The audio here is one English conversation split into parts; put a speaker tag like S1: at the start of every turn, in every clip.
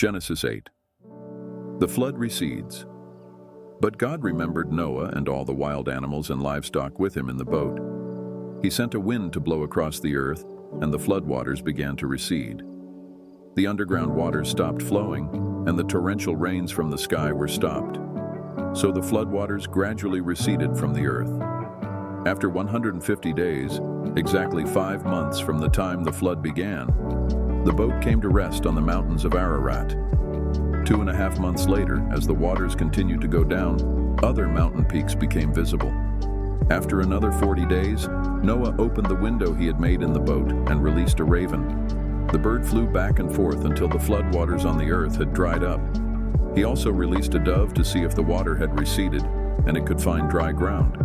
S1: Genesis 8. The flood recedes. But God remembered Noah and all the wild animals and livestock with him in the boat. He sent a wind to blow across the earth, and the floodwaters began to recede. The underground waters stopped flowing, and the torrential rains from the sky were stopped. So the floodwaters gradually receded from the earth. After 150 days, exactly 5 months from the time the flood began, the boat came to rest on the mountains of Ararat. 2.5 months later, as the waters continued to go down, other mountain peaks became visible. After another 40 days, Noah opened the window he had made in the boat and released a raven. The bird flew back and forth until the floodwaters on the earth had dried up. He also released a dove to see if the water had receded and it could find dry ground.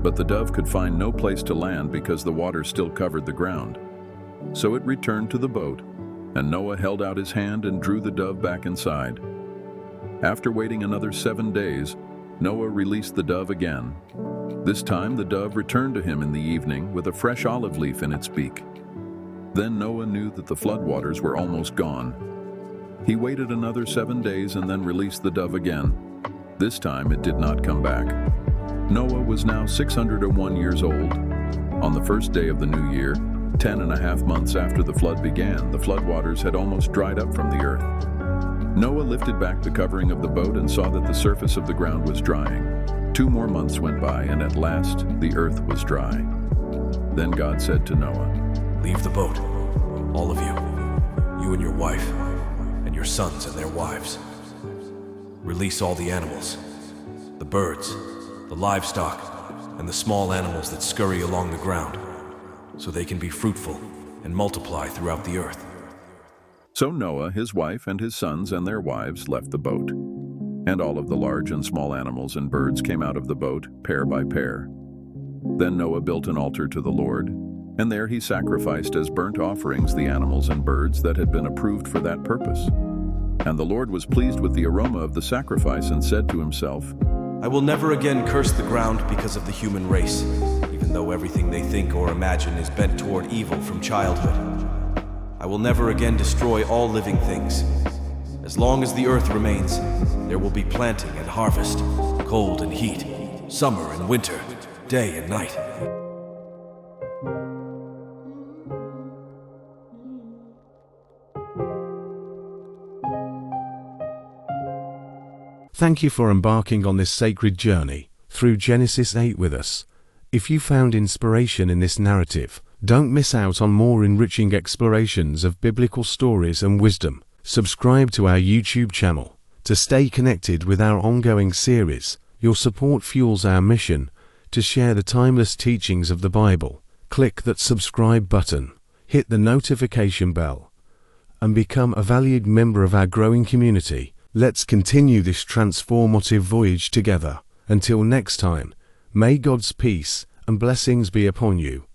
S1: But the dove could find no place to land because the water still covered the ground. So it returned to the boat, and Noah held out his hand and drew the dove back inside. After waiting another 7 days, Noah released the dove again. This time the dove returned to him in the evening with a fresh olive leaf in its beak. Then Noah knew that the floodwaters were almost gone. He waited another 7 days and then released the dove again. This time it did not come back. Noah was now 601 years old. On the first day of the new year, 10.5 months after the flood began, the floodwaters had almost dried up from the earth. Noah lifted back the covering of the boat and saw that the surface of the ground was drying. 2 more months went by, and at last the earth was dry. Then God said to Noah,
S2: "Leave the boat, all of you, you and your wife, and your sons and their wives. Release all the animals, the birds, the livestock, and the small animals that scurry along the ground, so they can be fruitful and multiply throughout the earth."
S1: So Noah, his wife, and his sons and their wives left the boat. And all of the large and small animals and birds came out of the boat, pair by pair. Then Noah built an altar to the Lord, and there he sacrificed as burnt offerings the animals and birds that had been approved for that purpose. And the Lord was pleased with the aroma of the sacrifice and said to himself,
S2: "I will never again curse the ground because of the human race, even though everything they think or imagine is bent toward evil from childhood. I will never again destroy all living things. As long as the earth remains, there will be planting and harvest, cold and heat, summer and winter, day and night."
S3: Thank you for embarking on this sacred journey through Genesis 8 with us. If you found inspiration in this narrative, don't miss out on more enriching explorations of biblical stories and wisdom. Subscribe to our YouTube channel to stay connected with our ongoing series. Your support fuels our mission to share the timeless teachings of the Bible. Click that subscribe button, hit the notification bell, and become a valued member of our growing community. Let's continue this transformative voyage together. Until next time, may God's peace and blessings be upon you.